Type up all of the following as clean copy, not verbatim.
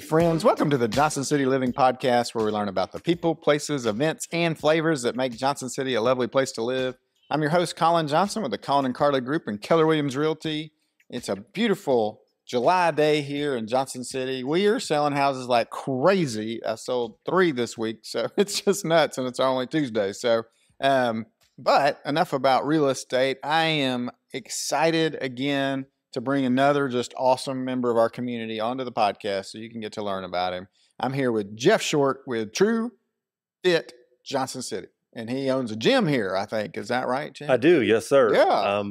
friends. Welcome to the Johnson City Living Podcast, where we learn about the people, places, events, and flavors that make Johnson City a lovely place to live. I'm your host, Colin Johnson, with the Colin and Carly Group and Keller Realty. It's a beautiful July day here in Johnson City. We are selling houses like crazy. I sold 3 this week, so it's just nuts, and it's only Tuesday. But enough about real estate. I am excited again to bring another just awesome member of our community onto the podcast so you can get to learn about him. I'm here with Jeff Short with True Fit Johnson City, and he owns a gym here, I think. Is that right, Jeff? I do, yes, sir. Yeah.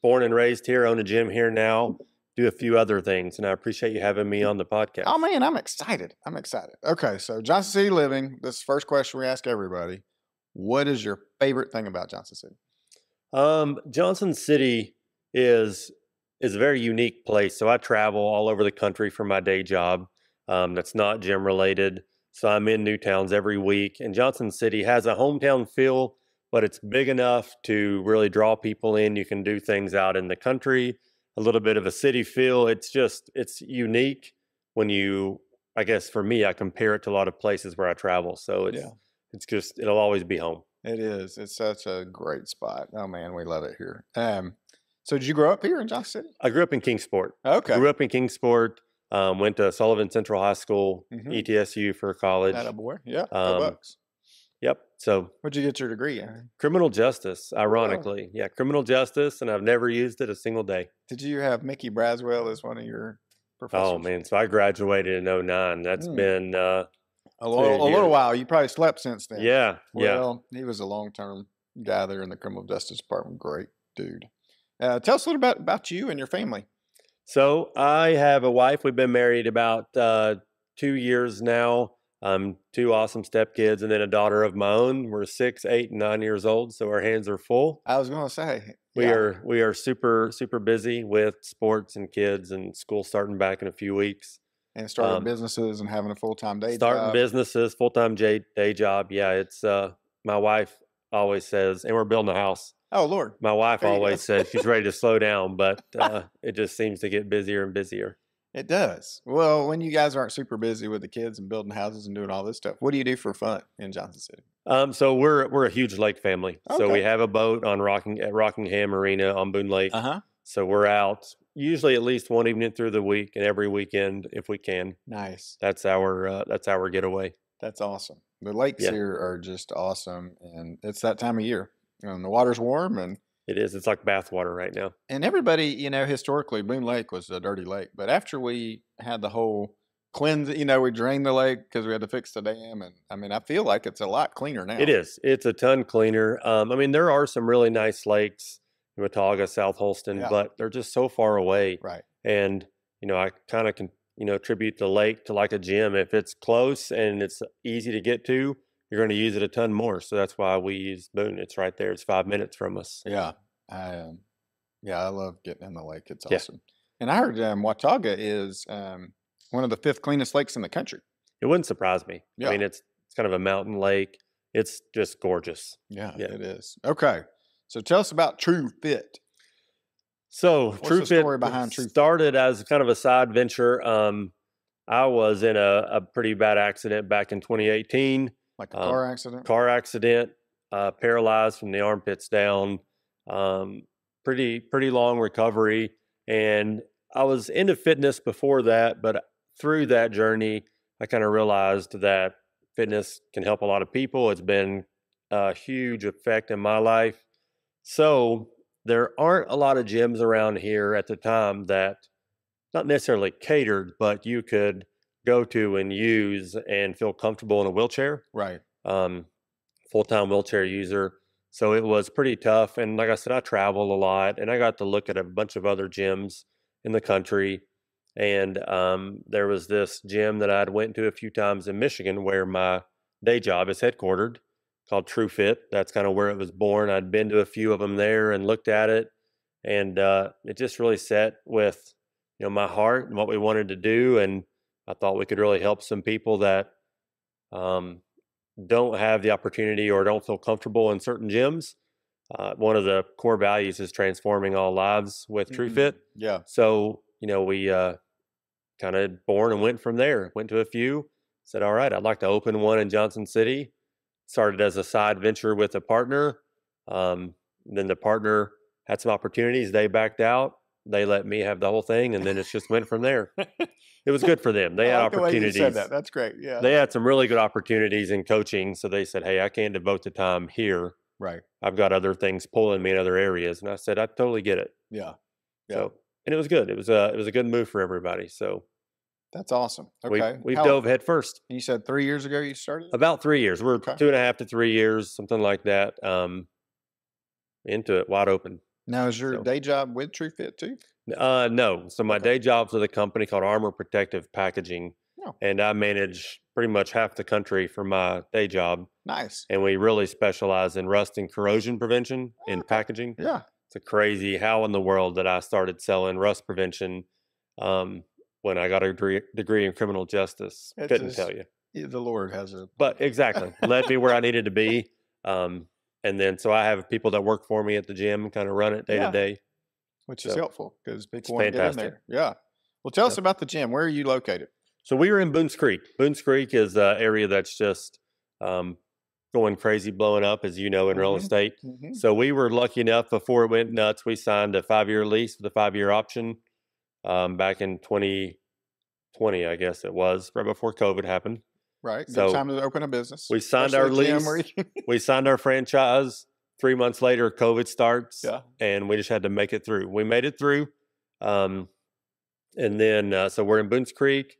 Born and raised here, own a gym here now, do a few other things, and I appreciate you having me on the podcast. Oh, man, I'm excited. Okay, so Johnson City Living, this is the first question we ask everybody. What is your favorite thing about Johnson City? Johnson City is a very unique place. So I travel all over the country for my day job. That's not gym related. So I'm in new towns every week. And Johnson City has a hometown feel, but it's big enough to really draw people in. You can do things out in the country, a little bit of a city feel. It's unique when I guess for me, I compare it to a lot of places where I travel. So it'll always be home. It is. It's such a great spot. Oh, man, we love it here. So did you grow up here in Johnson City? I grew up in Kingsport. Okay. Grew up in Kingsport. Went to Sullivan Central High School, ETSU for college. Atta boy. Yeah. Go Bucks. Yep. So where'd you get your degree in? Criminal justice, ironically. Yeah, criminal justice, and I've never used it a single day. Did you have Mickey Braswell as one of your professors? Oh, man. So I graduated in 2009. That's been a little while. You probably slept since then. Yeah. Well, he was a long-term guy there in the criminal justice department. Great dude. Tell us a little bit about you and your family. So I have a wife. We've been married about 2 years now. 2 awesome stepkids, and then a daughter of my own. We're 6, 8, and 9 years old, so our hands are full. I was going to say we are super busy with sports and kids and school starting back in a few weeks. And starting businesses and having a full-time day job. Starting businesses, full-time day job. Yeah, it's my wife always says, and we're building a house. Oh, Lord. My wife always says she's ready to slow down, but it just seems to get busier and busier. It does. Well, when you guys aren't super busy with the kids and building houses and doing all this stuff, what do you do for fun in Johnson City? So we're a huge lake family. Okay. So we have a boat on at Rockingham Marina on Boone Lake. So we're out usually at least one evening through the week and every weekend if we can. Nice. That's our getaway. That's awesome. The lakes here are just awesome, and it's that time of year. And the water's warm, and it is. It's like bath water right now. And everybody, historically, Boone Lake was a dirty lake. But after we had the whole cleanse, we drained the lake because we had to fix the dam. And I feel like it's a lot cleaner now. It is. It's a ton cleaner. There are some really nice lakes in Watauga, South Holston, but they're just so far away. Right. And, I kind of can, attribute the lake to like a gym. If it's close and it's easy to get to, you're going to use it a ton more. So that's why we use Boone. It's right there. It's 5 minutes from us. Yeah. I love getting in the lake. It's awesome. And I heard Watauga is one of the 5th cleanest lakes in the country. It wouldn't surprise me. Yeah. It's kind of a mountain lake. It's just gorgeous. Yeah, it is. Okay. So tell us about True Fit. So What's True the Fit story behind True Fit? Started as kind of a side venture. I was in a pretty bad accident back in 2018. Like a car accident? Car accident, paralyzed from the armpits down, pretty long recovery. And I was into fitness before that, but through that journey, I kind of realized that fitness can help a lot of people. It's been a huge effect in my life. So there aren't a lot of gyms around here at the time that not necessarily catered, but you could go to and use and feel comfortable in a wheelchair. Right. Full-time wheelchair user. So it was pretty tough. And like I said, I travel a lot, and I got to look at a bunch of other gyms in the country. And there was this gym that I'd went to a few times in Michigan where my day job is headquartered, called True Fit. That's kind of where it was born. I'd been to a few of them there and looked at it. And it just really set with, my heart and what we wanted to do. And I thought we could really help some people that don't have the opportunity or don't feel comfortable in certain gyms. One of the core values is transforming all lives with True Fit. Yeah. So, we kind of born and went from there. Went to a few, said, all right, I'd like to open one in Johnson City. Started as a side venture with a partner. Then the partner had some opportunities. They backed out. They let me have the whole thing, and then it just went from there. It was good for them. They had like opportunities. The way you said that. That's great. Yeah. They had some really good opportunities in coaching. So they said, hey, I can't devote the time here. Right. I've got other things pulling me in other areas. And I said, I totally get it. Yeah. So, and it was good. It was a good move for everybody. So that's awesome. Okay. We've dove head first. You said 3 years ago you started? About 3 years. We're 2.5 to 3 years, something like that. Into it, wide open. Now, is your day job with TrueFit too? No. So my day job's with a company called Armor Protective Packaging. Oh. And I manage pretty much half the country for my day job. Nice. And we really specialize in rust and corrosion prevention in packaging. Yeah. It's crazy how in the world that I started selling rust prevention when I got a degree in criminal justice. Couldn't tell you. The Lord has a... But exactly. Led me where I needed to be. And then so I have people that work for me at the gym, kind of run it day to day. Which is helpful because people want to get in there. Yeah. Well, tell us about the gym. Where are you located? So we were in Boones Creek. Boones Creek is an area that's just going crazy, blowing up, as you know, in real estate. So we were lucky enough before it went nuts, we signed a 5-year lease with a 5-year option back in 2020, I guess it was, right before COVID happened. Right. So good time to open a business. We signed our lease. We signed our franchise. 3 months later, COVID starts. Yeah. And we just had to make it through. We made it through. And then, so we're in Boones Creek,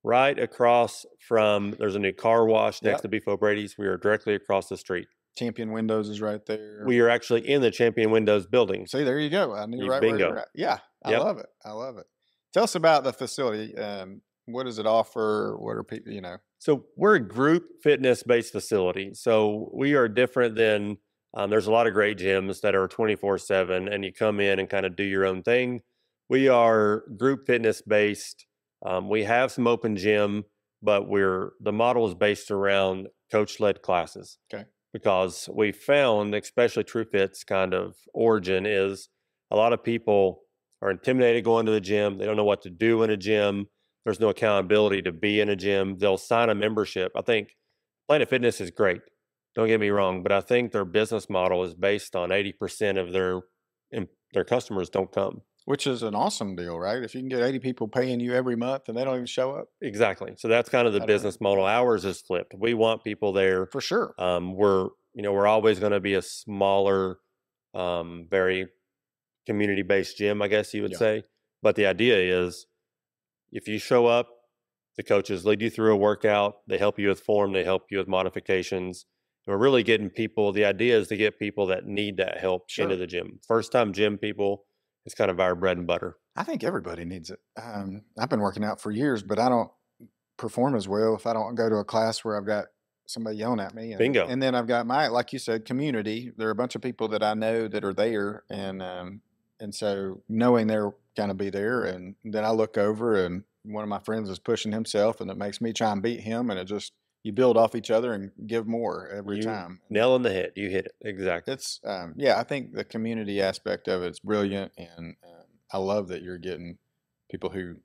right across from, there's a new car wash next to Beef O'Brady's. We are directly across the street. Champion Windows is right there. We are actually in the Champion Windows building. See, there you go. I knew right where you're at. Yeah. I love it. I love it. Tell us about the facility. What does it offer? What are people, So we're a group fitness-based facility. So we are different than, there's a lot of great gyms that are 24/7 and you come in and kind of do your own thing. We are group fitness-based. We have some open gym, but the model is based around coach-led classes. Okay. Because we found, especially TrueFit's kind of origin is a lot of people are intimidated going to the gym. They don't know what to do in a gym. There's no accountability to be in a gym. They'll sign a membership. I think Planet Fitness is great. Don't get me wrong, but I think their business model is based on 80% of their customers don't come. Which is an awesome deal, right? If you can get 80 people paying you every month and they don't even show up. Exactly. So that's kind of the business model. Ours is flipped. We want people there. For sure. We're always going to be a smaller, very community-based gym, I guess you would say. But the idea is if you show up, the coaches lead you through a workout. They help you with form. They help you with modifications. And we're really getting people. The idea is to get people that need that help into the gym. First-time gym people. It's kind of our bread and butter. I think everybody needs it. I've been working out for years, but I don't perform as well if I don't go to a class where I've got somebody yelling at me. Bingo. And then I've got like you said, community. There are a bunch of people that I know that are there. And so knowing they're going to be there, and then I look over and one of my friends is pushing himself and it makes me try and beat him. And you build off each other and give more every time. Nail on the head. You hit it. Exactly. It's, I think the community aspect of it's brilliant. And I love that you're getting people who,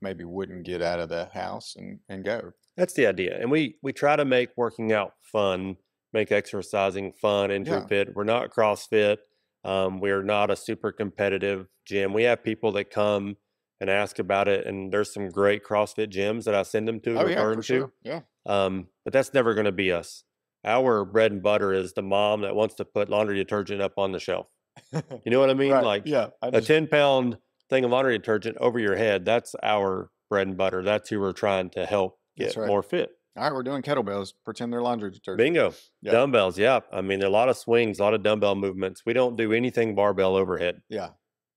maybe wouldn't get out of the house and go. That's the idea. And we try to make working out fun, make exercising fun and TrueFit. We're not CrossFit. We're not a super competitive gym. We have people that come and ask about it. And there's some great CrossFit gyms that I send them to. For sure. Yeah. But that's never going to be us. Our bread and butter is the mom that wants to put laundry detergent up on the shelf. You know what I mean? Right. A 10-pound thing of laundry detergent over your head. That's our bread and butter. That's who we're trying to help get more fit. All right. We're doing kettlebells. Pretend they're laundry detergent. Bingo. Yep. Dumbbells. Yeah. I mean, there are a lot of swings, a lot of dumbbell movements. We don't do anything barbell overhead. Yeah.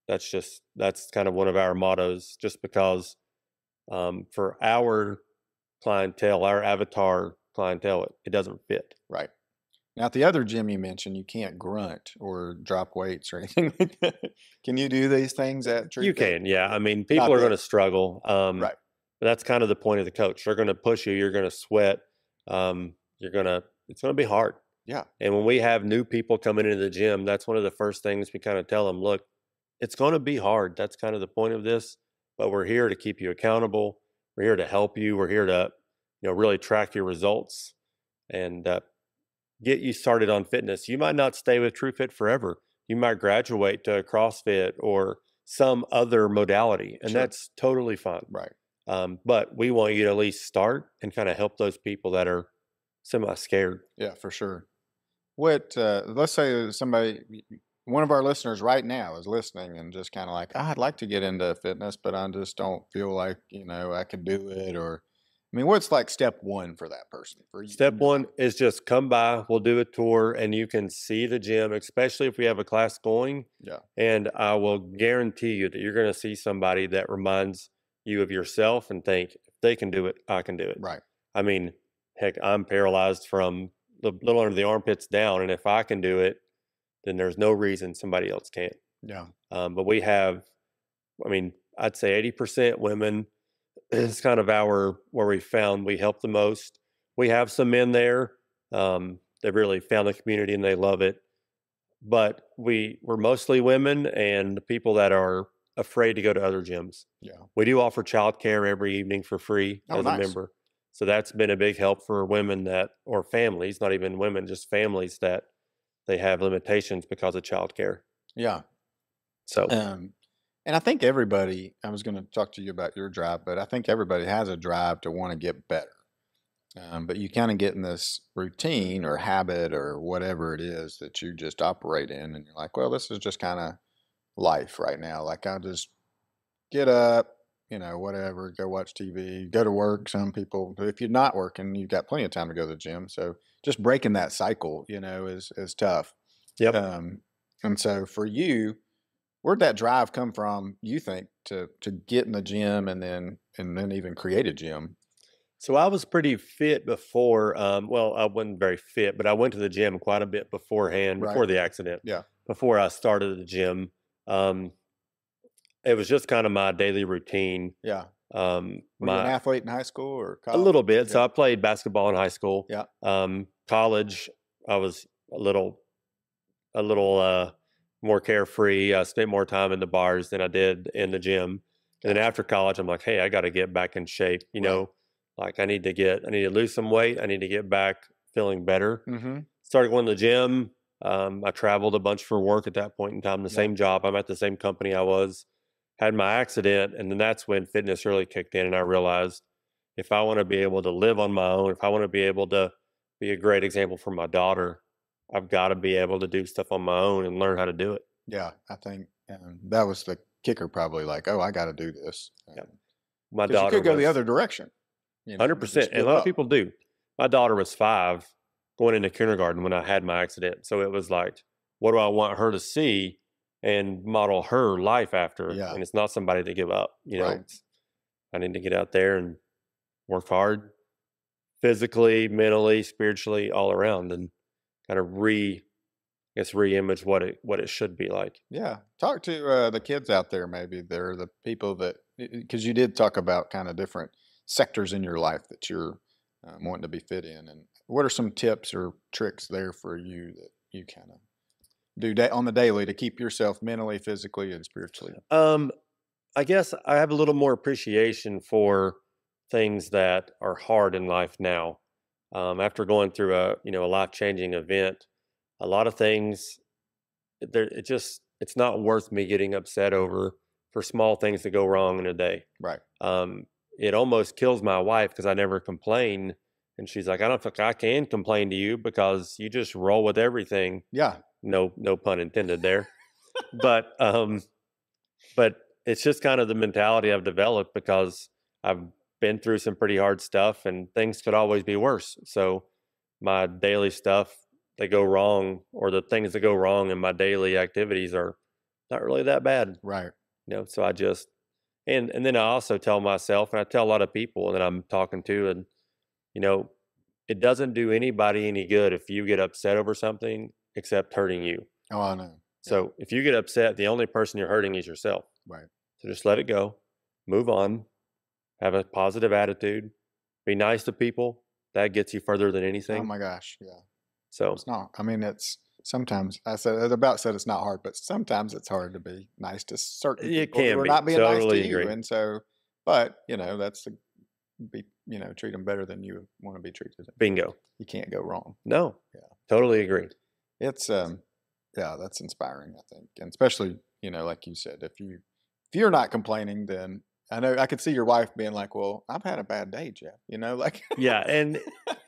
That's kind of one of our mottos, just because for our clientele, our avatar clientele, it doesn't fit. Right. Now, at the other gym you mentioned, you can't grunt or drop weights or anything like that. Can you do these things at TrueFit? You can, yeah. I mean, people are going to struggle. Right. But that's kind of the point of the coach. They're going to push you. You're going to sweat. It's going to be hard. Yeah. And when we have new people coming into the gym, that's one of the first things we kind of tell them, look, it's going to be hard. That's kind of the point of this. but we're here to keep you accountable. We're here to help you. We're here to, really track your results and get you started on fitness. You might not stay with TrueFit forever. You might graduate to CrossFit or some other modality, and Sure. that's totally fine. Right. But we want you to at least start and kind of help those people that are semi-scared. Yeah, for sure. Let's say one of our listeners right now is listening and just kind of like, I'd like to get into fitness, but I just don't feel like, I could do it. Or, I mean, what's like step one for that person? For you? Step one is just come by. We'll do a tour and you can see the gym, especially if we have a class going. Yeah. And I will guarantee you that you're going to see somebody that reminds you of yourself and think, if they can do it, I can do it. Right. I mean, heck, I'm paralyzed from the little under the armpits down. And if I can do it, then there's no reason somebody else can't. Yeah. But we have, I'd say 80% women is kind of where we found we help the most. We have some men there. They've really found the community and they love it. But we're mostly women and people that are afraid to go to other gyms. Yeah. We do offer childcare every evening for free as nice. a member. So that's been a big help for women or families, not even women, just families that they have limitations because of childcare. Yeah. So, and I think everybody, I was going to talk to you about your drive, but I think everybody has a drive to want to get better. But you kind of get in this routine or habit or whatever it is that you just operate in. And you're like, well, this is just kind of life right now. Like I'll just get up, whatever, go watch TV, go to work. Some people, if you're not working, you've got plenty of time to go to the gym. So just breaking that cycle, is tough. yep. And so for you, where'd that drive come from, you think, to get in the gym and then even create a gym? So I was pretty fit before. I wasn't very fit, but I went to the gym quite a bit beforehand, before the accident. Yeah. Before I started the gym, it was just kind of my daily routine. Yeah. Were you an athlete in high school or college? A little bit. Yeah. So I played basketball in high school. Yeah. College, I was a little more carefree. I spent more time in the bars than I did in the gym. And then after college, I'm like, hey, I got to get back in shape. Like I need to lose some weight. I need to get back feeling better. Mm-hmm. Started going to the gym. I traveled a bunch for work at that point in time, the same job. I'm at the same company I was, had my accident. And then that's when fitness really kicked in. And I realized if I want to be able to live on my own, if I want to be able to be a great example for my daughter, I've got to be able to do stuff on my own and learn how to do it. Yeah. I think that was the kicker, probably like, oh, I got to do this. Yeah. My daughter you could go the other direction. 100%. And a lot of people do. My daughter was 5 going into kindergarten when I had my accident. So it was like, what do I want her to see and model her life after? Yeah. And it's not somebody to give up. Right. I need to get out there and work hard physically, mentally, spiritually, all around, and kind of re-image what it should be like. Yeah. Talk to the kids out there. Maybe they're the people that, because you did talk about kind of different sectors in your life that you're wanting to be fit in. And what are some tips or tricks there for you that you kind of do on the daily to keep yourself mentally, physically, and spiritually? I guess I have a little more appreciation for things that are hard in life now. After going through a life-changing event, a lot of things it's not worth me getting upset over for small things that go wrong in a day. Right. It almost kills my wife because I never complain. And she's like, I don't think I can complain to you because you just roll with everything. Yeah. No pun intended there. But it's just kind of the mentality I've developed because I've been through some pretty hard stuff and things could always be worse. So my daily stuff that go wrong, or the things that go wrong in my daily activities, are not really that bad. Right. So I just, and then I also tell myself, and I tell a lot of people that I'm talking to, and it doesn't do anybody any good if you get upset over something except hurting you. Oh, I know. So if you get upset, the only person you're hurting is yourself. Right. So just let it go, move on, have a positive attitude, be nice to people. That gets you further than anything. Oh my gosh. Yeah. So it's not, I mean, it's sometimes I said it's not hard, but sometimes it's hard to be nice to certain It people who can are be. not being nice to Totally you. agree. And so, but that's to treat them better than you want to be treated. Bingo. You can't go wrong. No. Yeah. Totally agree. It's yeah, that's inspiring, I think. And especially, like you said, if you're not complaining, then I know I could see your wife being like, well, I've had a bad day, Jeff, like Yeah. And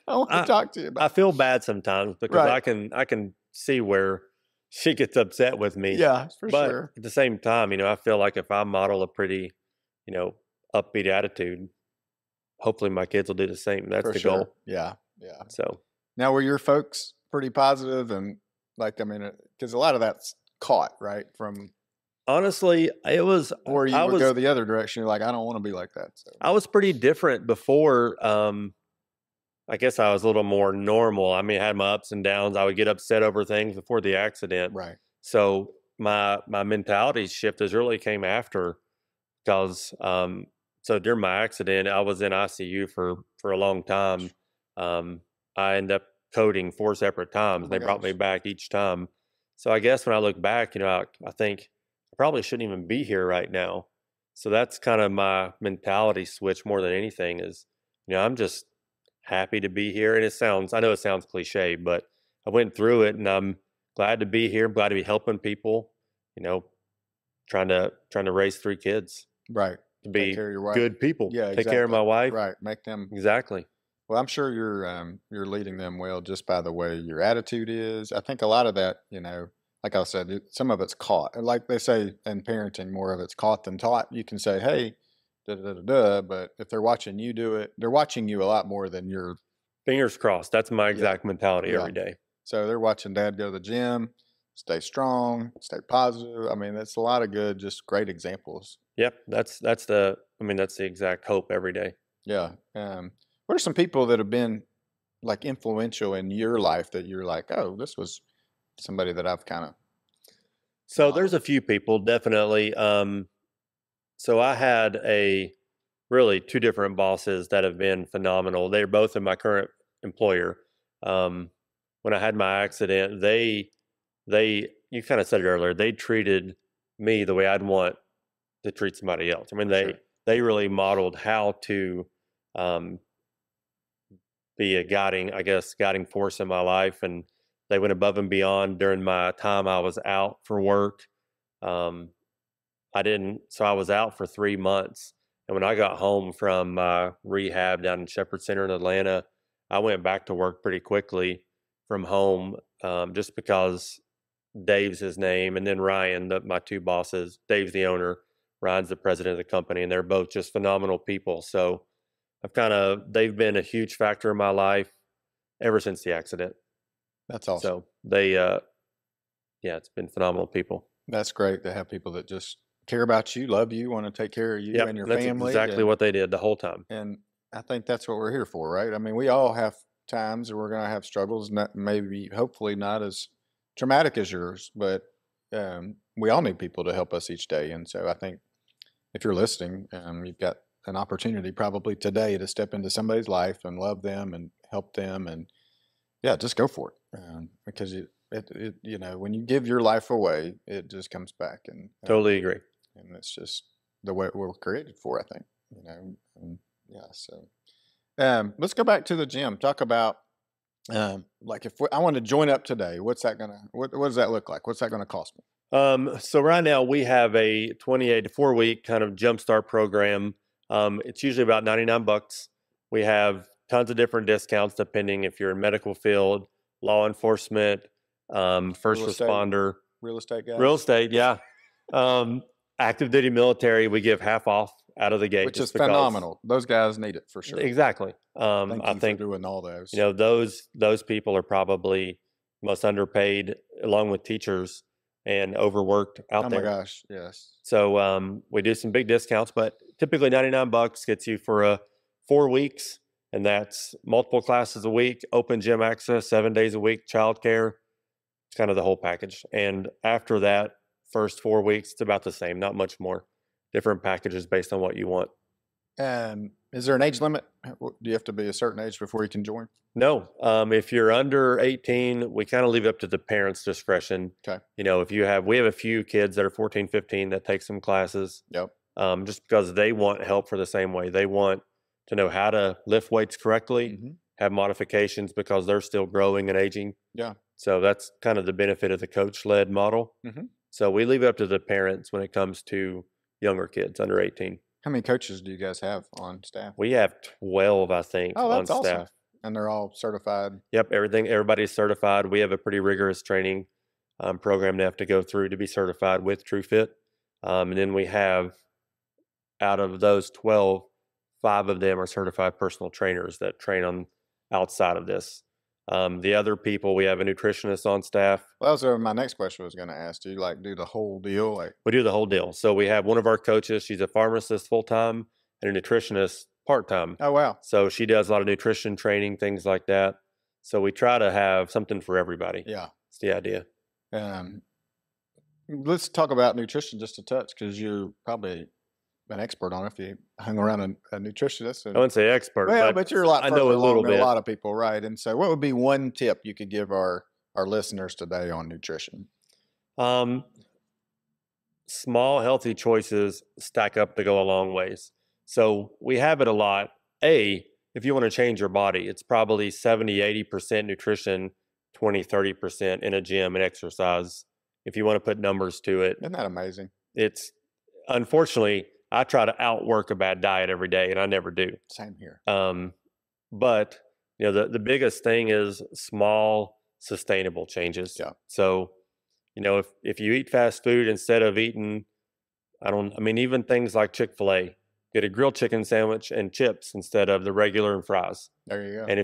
I want to talk to you about I feel bad sometimes because Right. I can see where she gets upset with me. Yeah, for But sure. at the same time, I feel like if I model a pretty, upbeat attitude, hopefully my kids will do the same. That's For the sure. goal. Yeah. Yeah. So Now, were your folks pretty positive and because a lot of that's caught, right? From honestly, it was or you I would go was the other direction. You're like, I don't want to be like that. So I was pretty different before. I guess I was a little more normal. I mean, I had my ups and downs. I would get upset over things before the accident. right. So my mentality shift has really came after because so during my accident, I was in ICU for a long time. I ended up coding 4 separate Oh times. my They brought me gosh. back each time. So I guess when I look back, I think I probably shouldn't even be here right now. So that's kind of my mentality switch more than anything is, I'm just happy to be here. And I know it sounds cliche, but I went through it and I'm glad to be here. I'm glad to be helping people, you know, trying to raise 3 kids Right. to Take be care of your wife. good people. Yeah, Take care of exactly. my wife. Right. Make them. Exactly. Well, I'm sure you're leading them well just by the way your attitude is. I think a lot of that, like I said, some of it's caught. Like they say in parenting, more of it's caught than taught. You can say, "Hey, da da da da," but if they're watching you do it, they're watching you a lot more than you're. Fingers crossed. That's my Yeah, exact mentality yeah. every day. So they're watching Dad go to the gym, stay strong, stay positive. I mean, that's a lot of good, just great examples. Yep. That's the exact hope every day. Yeah. What are some people that have been like influential in your life that you're like, oh, this was somebody that I've kind of So there's modeled? a few people definitely. So I had really 2 different bosses that have been phenomenal. They're both in my current employer. Um, when I had my accident, they you kind of said it earlier. They treated me the way I'd want to treat somebody else. I mean, For sure. they really modeled how to um, be a guiding force in my life, and they went above and beyond during my time I was out for work. Um, so I was out for 3 months. And when I got home from my rehab down in Shepherd Center in Atlanta, I went back to work pretty quickly from home, just because Dave's his name. And then Ryan, my 2 bosses, Dave's the owner, Ryan's the president of the company, and they're both just phenomenal people. So they've been a huge factor in my life ever since the accident. That's awesome. So yeah, it's been phenomenal people. That's great to have people that just care about you, love you, want to take care of you Yep, and your that's family. exactly what they did the whole time. And I think that's what we're here for, right? I mean, we all have times where we're going to have struggles, not maybe, hopefully not as traumatic as yours, but we all need people to help us each day. And so I think if you're listening, you've got an opportunity probably today to step into somebody's life and love them and help them. And yeah, just go for it. Because when you give your life away, it just comes back. And Totally agree. and it's just the way we're created for, I think, and yeah. So let's go back to the gym. Talk about like if I want to join up today, what does that look like? What's that going to cost me? So right now we have a 28 to 4 week kind of jumpstart program. It's usually about $99. We have tons of different discounts depending if you're in medical field, law enforcement, first responder, Real estate guys, real estate. Yeah. Active duty military, we give half off out of the gate, which is phenomenal. Those guys need it for sure. Exactly. Thank I you think for doing all those. those people are probably most underpaid, along with teachers, and overworked out there. Oh my gosh, yes. So we do some big discounts, but typically $99 gets you for 4 weeks, and that's multiple classes a week, open gym access, 7 days a week, childcare. It's kind of the whole package. And after that first 4 weeks, it's about the same, not much more. Different packages based on what you want. Is there an age limit? Do you have to be a certain age before you can join? No, if you're under 18, we kind of leave it up to the parents' discretion. Okay. If we have a few kids that are 14, 15 that take some classes. Yep. Just because they want help for the same way. They want to know how to lift weights correctly, have modifications because they're still growing and aging. Yeah. So that's kind of the benefit of the coach-led model. So we leave it up to the parents when it comes to younger kids under 18. How many coaches do you guys have on staff? We have 12, I think, on staff. Awesome. And they're all certified? Yep, everybody's certified. We have a pretty rigorous training program they have to go through to be certified with TrueFit. And then we have, out of those 12, 5 of them are certified personal trainers that train on outside of this. The other people, we have a nutritionist on staff. Well, that was my next question was going to ask. Do you do the whole deal? We do the whole deal. So we have one of our coaches. She's a pharmacist full-time and a nutritionist part-time. Oh, wow. So she does a lot of nutrition training, things like that. So we try to have something for everybody. Yeah. It's the idea. Let's talk about nutrition just a touch, because you're probably an expert on it if you hung around a nutritionist. I wouldn't say expert. Well, but you're a lot. I know a little bit. A lot of people, right? And so, what would be one tip you could give our listeners today on nutrition? Small, healthy choices stack up to go a long ways. So we have it a lot. If you want to change your body, it's probably 70, 80% nutrition, 20, 30% in a gym and exercise. If you want to put numbers to it. Isn't that amazing? It's, unfortunately, I try to outwork a bad diet every day, and I never do. Same here. But the biggest thing is small, sustainable changes. Yeah. So, if you eat fast food instead of eating, even things like Chick-fil-A, get a grilled chicken sandwich and chips instead of the regular and fries. There you go. And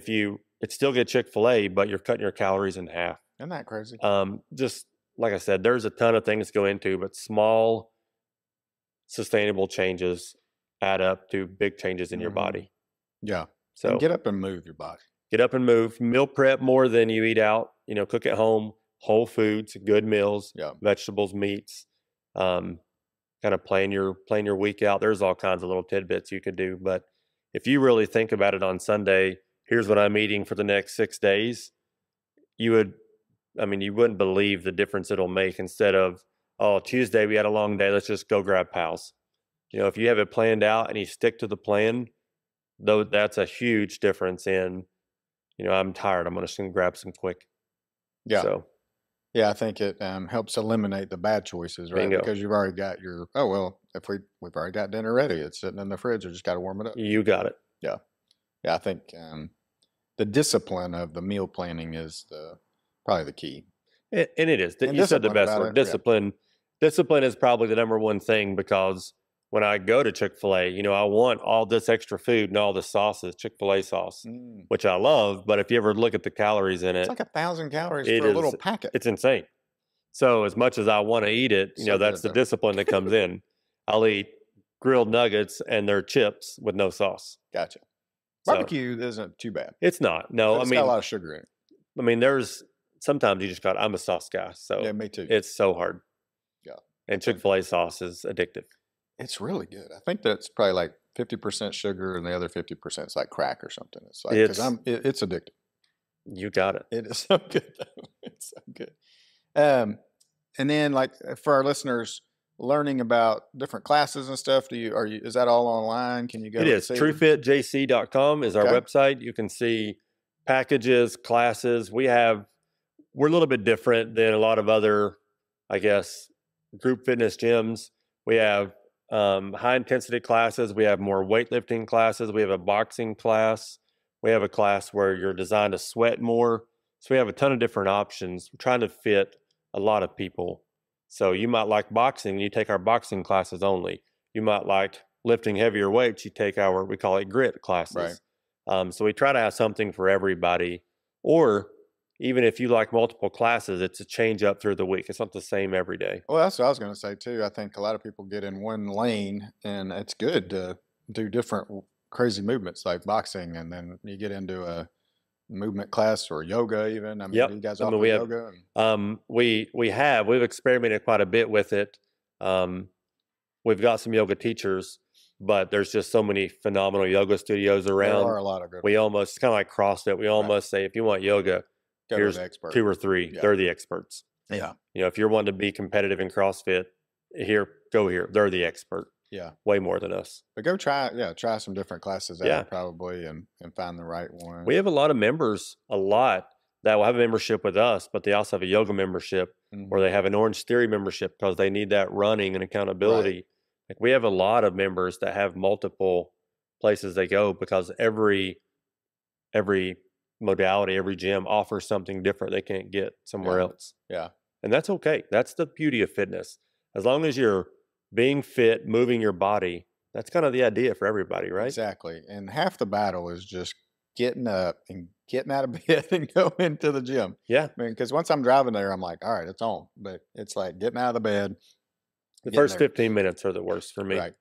it's still get Chick-fil-A, but you're cutting your calories in half. Isn't that crazy? Just like I said, there's a ton of things to go into, but small, sustainable changes add up to big changes in your body. Yeah. So and get up and move your body. Get up and move. Meal prep more than you eat out. Cook at home, whole foods, good meals, vegetables, meats. Kind of plan your week out. There's all kinds of little tidbits you could do. But if you really think about it on Sunday, here's what I'm eating for the next 6 days, you wouldn't believe the difference it'll make instead of, oh, Tuesday we had a long day, let's just go grab pals. If you have it planned out and you stick to the plan, though, that's a huge difference in, I'm tired, I'm just going to grab some quick. Yeah. So, yeah, I think it helps eliminate the bad choices, right? Bingo. Because you've already got if we've already got dinner ready, it's sitting in the fridge, we just got to warm it up. You got it. Yeah. Yeah, I think the discipline of the meal planning is probably the key. And it is. You said the best word, discipline. Yeah. Discipline is probably the number one thing, because when I go to Chick-fil-A, I want all this extra food and all the sauces, Chick-fil-A sauce, which I love. But if you ever look at the calories in it, it's like 1,000 calories for a little packet. It's insane. So as much as I want to eat it, that's the discipline that comes in. I'll eat grilled nuggets and their chips with no sauce. Gotcha. Barbecue isn't too bad. It's not. No, it's got a lot of sugar in it. There's sometimes you just I'm a sauce guy. So yeah, me too. It's so hard. Yeah. And Chick-fil-A sauce is addictive. It's really good. I think that's probably like 50% sugar and the other 50% is like crack or something. It's like, it's addictive. You got it. It is so good. It's so good. And then for our listeners learning about different classes and stuff, is that all online? Can you go? It is. TrueFitJC.com is our website. You can see packages, classes. We're a little bit different than a lot of other, I guess, group fitness gyms. We have high intensity classes. We have more weightlifting classes. We have a boxing class. We have a class where you're designed to sweat more. So we have a ton of different options. We're trying to fit a lot of people. So you might like boxing, you take our boxing classes only. You might like lifting heavier weights, you take we call it grit classes. Right. So we try to have something for everybody. Or even if you like multiple classes, it's a change up through the week. It's not the same every day. Well, that's what I was going to say too. I think a lot of people get in one lane, and it's good to do different crazy movements like boxing, and then you get into a movement class or yoga even. Do you guys offer yoga? We've experimented quite a bit with it. We've got some yoga teachers. but there's just so many phenomenal yoga studios There around. are a lot of good We ones. almost, it's kind of like CrossFit. We almost say, if you want yoga, Go to here's the expert. 2 or 3. Yeah. They're the experts. Yeah. If you're wanting to be competitive in CrossFit, go here. They're the expert. Yeah. Way more than us. But go try some different classes out Yeah. probably and find the right one. We have a lot of members, that will have a membership with us, but they also have a yoga membership or they have an Orange Theory membership because they need that running and accountability. Right. Like we have a lot of members that have multiple places they go because every modality, every gym offers something different they can't get somewhere else. Yeah. And that's okay. That's the beauty of fitness. As long as you're being fit, moving your body, that's kind of the idea for everybody, right? Exactly. And half the battle is just getting up and getting out of bed and going to the gym. Yeah. I mean, because once I'm driving there, I'm like, all right, it's on. But it's like getting out of the bed. The first 15 minutes are the worst for me. Right.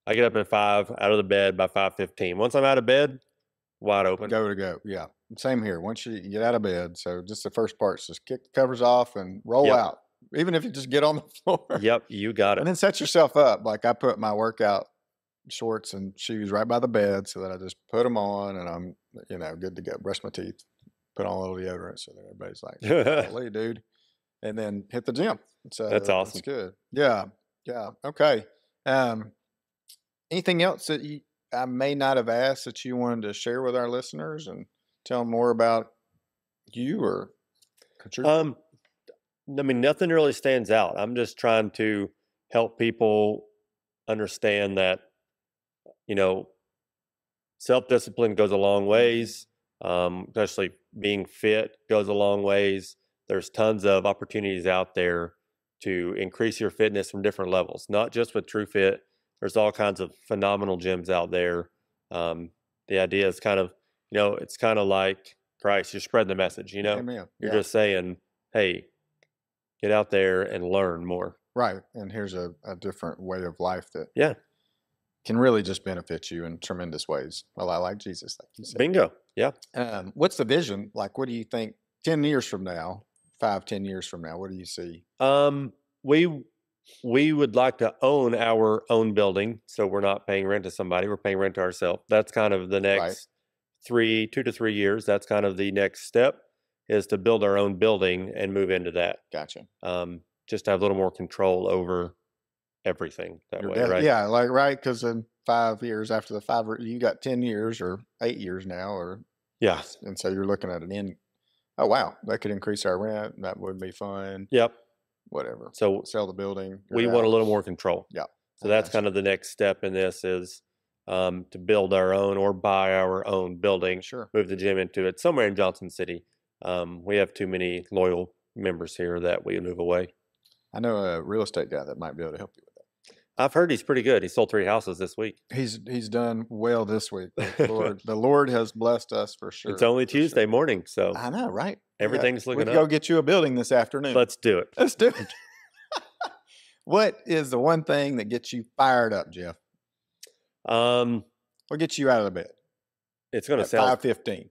I get up at 5, out of the bed by 5:15. Once I'm out of bed, wide open. Go. Yeah. Same here. Once you get out of bed. So just the first part's just kick the covers off and roll out. Even if you just get on the floor. Yep, you got it. And then set yourself up. Like I put my workout shorts and shoes right by the bed so that I just put them on and I'm, good to go. Brush my teeth, put on a little deodorant so that everybody's like, holy dude. And then hit the gym. So that's awesome. That's good. Yeah. Yeah. Okay. Anything else that I may not have asked that you wanted to share with our listeners and tell them more about you or? I mean, nothing really stands out. I'm just trying to help people understand that, self-discipline goes a long ways, especially being fit goes a long ways. There's tons of opportunities out there to increase your fitness from different levels, not just with TrueFit. There's all kinds of phenomenal gyms out there. The idea is kind of, it's kind of like Christ. You're spreading the message, Amen. You're just saying, hey, get out there and learn more. Right. And here's a different way of life that can really just benefit you in tremendous ways. Well, I like Jesus, like you said. Bingo. Yeah. What's the vision? Like, what do you think 10 years from now, 5-10 years from now, what do you see? We would like to own our own building. So we're not paying rent to somebody. We're paying rent to ourselves. That's kind of the next 2 to 3 years. That's kind of the next step, is to build our own building and move into that. Gotcha. Just to have a little more control over everything that way, right? Yeah, right. Because in 5 years after the 5, you got 10 years or 8 years now, or and so you're looking at an end. Oh wow, that could increase our rent. That would be fun. Yep. Whatever. So sell the building. We want a little more control. Yeah. So that's kind of the next step in this is to build our own or buy our own building. Sure. Move the gym into it somewhere in Johnson City. We have too many loyal members here that we move away. I know a real estate guy that might be able to help you with that. I've heard he's pretty good. He sold 3 houses this week. He's done well this week. The Lord has blessed us for sure. It's only Tuesday morning, so I know, right? Everything's looking up. We can go get you a building this afternoon. Let's do it. Let's do it. What is the one thing that gets you fired up, Jeff? What gets you out of the bed? It's going to sound 5:15.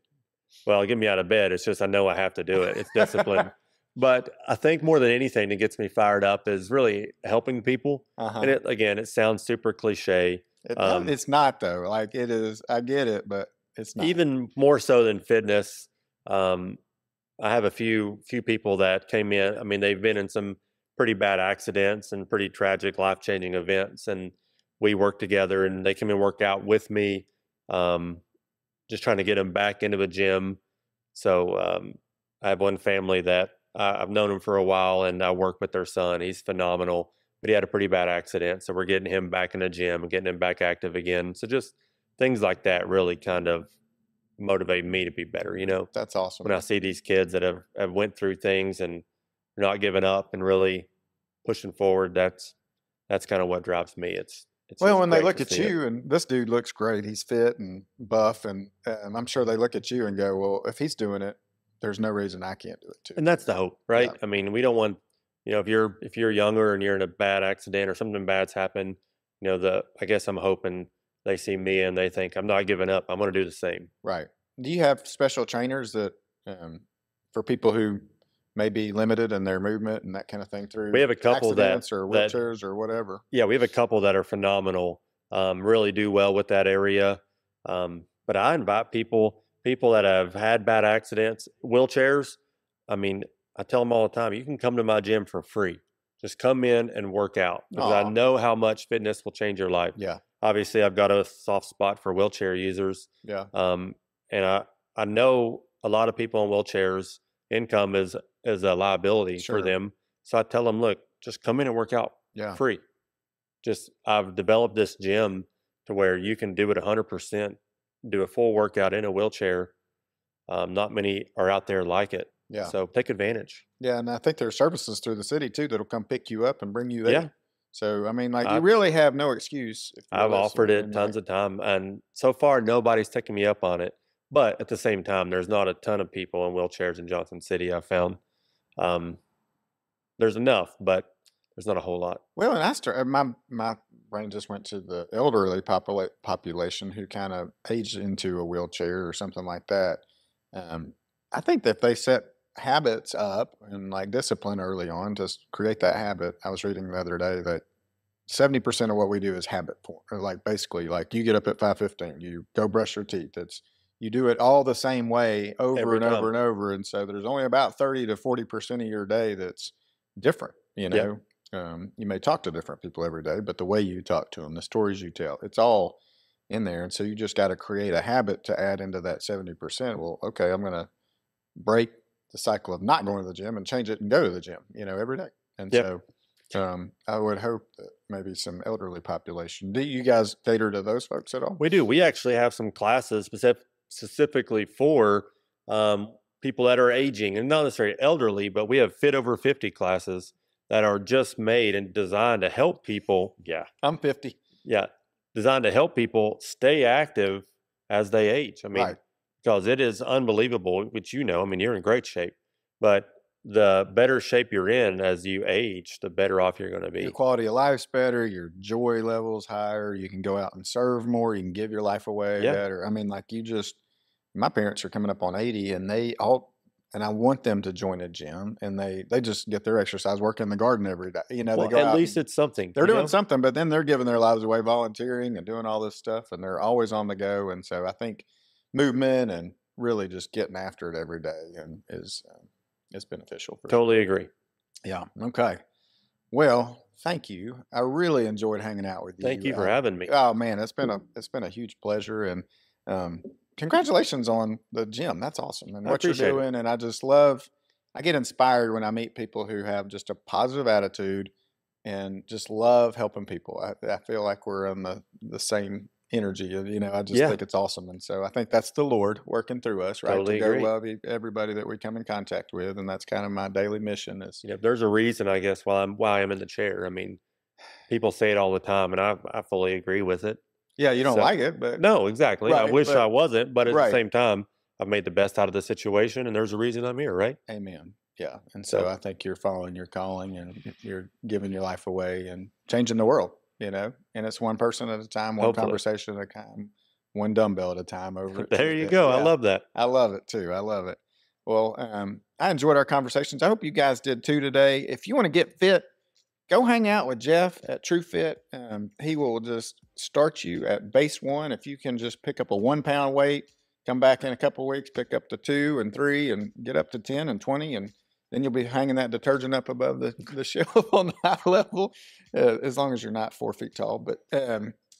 Well, get me out of bed. It's just I know I have to do it. It's discipline. But I think more than anything that gets me fired up is really helping people. And it sounds super cliche. It's not though. Like it is. I get it, but it's not. Even more so than fitness. I have a few people that came in. I mean, they've been in some pretty bad accidents and pretty tragic, life-changing events, and we work together. And they come and work out with me, just trying to get them back into a gym. So I have one family that I've known him for a while, and I work with their son. He's phenomenal, but he had a pretty bad accident. So we're getting him back in the gym and getting him back active again. So just things like that really kind of motivate me to be better, That's awesome. When I see these kids that have went through things and are not giving up and really pushing forward, that's kind of what drives me. It's well, when they look at you, and this dude looks great, he's fit and buff, and I'm sure they look at you and go, well, if he's doing it, there's no reason I can't do it too. And that's the hope, right? Yeah. I mean, we don't want, if you're younger and you're in a bad accident or something bad's happened, I guess I'm hoping they see me and they think I'm not giving up. I'm going to do the same. Right. Do you have special trainers that for people who may be limited in their movement and that kind of thing through? We have a couple accidents or wheelchairs or whatever. Yeah, we have a couple that are phenomenal. really do well with that area. But I invite people that have had bad accidents, wheelchairs. I mean, I tell them all the time, you can come to my gym for free. Just come in and work out because I Aw. know how much fitness will change your life. Yeah. Obviously, I've got a soft spot for wheelchair users. Yeah. And I know a lot of people in wheelchairs, income is a liability for Sure. them. So I tell them, look, just come in and work out Yeah. free. Just I've developed this gym to where you can do it 100%, do a full workout in a wheelchair. Not many are out there like it. Yeah. So take advantage. Yeah. And I think there are services through the city too that'll come pick you up and bring you there. Yeah. So, I mean, like, you I've, really have no excuse if you're I've offered listening. it tons of time, and so far nobody's taken me up on it. But at the same time, there's not a ton of people in wheelchairs in Johnson City. I've found there's enough, but there's not a whole lot. Well, and I started, my brain just went to the elderly population who kind of aged into a wheelchair or something like that. I think that if they set habits up and like discipline early on to create that habit, I was reading the other day that 70% of what we do is habit form. Or like basically, like you get up at 5:15, you go brush your teeth. You do it all the same way over Every and over time. and over, and so there's only about 30 to 40% of your day that's different. You Yep. know, you may talk to different people every day, but the way you talk to them, the stories you tell, it's all in there. And so you just got to create a habit to add into that 70%. Well, okay, I'm going to break the cycle of not going to the gym and change it and go to the gym, every day. And Yep. so I would hope that maybe some elderly population. Do you guys cater to those folks at all? We do. We actually have some classes specifically for people that are aging and not necessarily elderly, but we have fit over 50 classes that are just made and designed to help people. Yeah. I'm 50. Yeah. Designed to help people stay active as they age. I mean, Right. because it is unbelievable, which I mean, you're in great shape, but the better shape you're in as you age, the better off you're going to Your be. quality of life's better. Your joy level's higher. You can go out and serve more. You can give your life away Yeah. better. I mean, like my parents are coming up on 80 and and I want them to join a gym and they just get their exercise, work in the garden every day. They Well, go at out. least it's something. They're doing something, but then they're giving their lives away volunteering and doing all this stuff and they're always on the go. And so I think movement and really just getting after it every day and is beneficial for Totally agree. Yeah. Okay. Well, thank you. I really enjoyed hanging out with you. Thank you for having me. Oh man, it's been a huge pleasure and congratulations on the gym. That's awesome and I what you're appreciate it. doing. And I get inspired when I meet people who have just a positive attitude and just love helping people. I feel like we're on the same energy. I just Yeah. think it's awesome. And so I think that's the Lord working through us, right? Totally to go agree. love everybody that we come in contact with. And that's kind of my daily mission is There's a reason, I guess, why I'm in the chair. I mean, people say it all the time, and I fully agree with it. yeah, you don't So- like it, but No, exactly. I Right, wish but- I wasn't, but at right. the same time, I've made the best out of the situation, and there's a reason I'm here, right? amen. Yeah. And so So- I think you're following your calling and you're giving your life away and changing the world, and it's one person at a time, one Hopefully. conversation at a time, one dumbbell at a time over it. There you go. I Yeah. love that. I love it too. I love it. Well, I enjoyed our conversations. I hope you guys did too today. If you want to get fit, go hang out with Jeff at True Fit. He will just start you at base 1. If you can just pick up a 1-pound weight, come back in a couple of weeks, pick up to 2 and 3 and get up to 10 and 20. And then you'll be hanging that detergent up above the shelf on the high level, as long as you're not 4 feet tall. But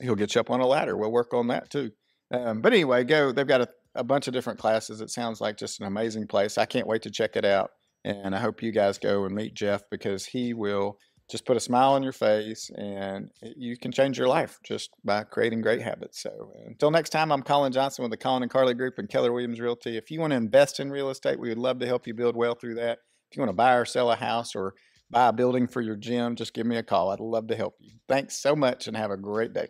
he'll get you up on a ladder. We'll work on that too. But anyway, go. They've got a bunch of different classes. It sounds like just an amazing place. I can't wait to check it out. And I hope you guys go and meet Jeff because he will just put a smile on your face and you can change your life just by creating great habits. So until next time, I'm Colin Johnson with the Colin and Carly Group and Keller Williams Realty. If you want to invest in real estate, we would love to help you build wealth through that. If you want to buy or sell a house or buy a building for your gym, just give me a call. I'd love to help you. Thanks so much and have a great day.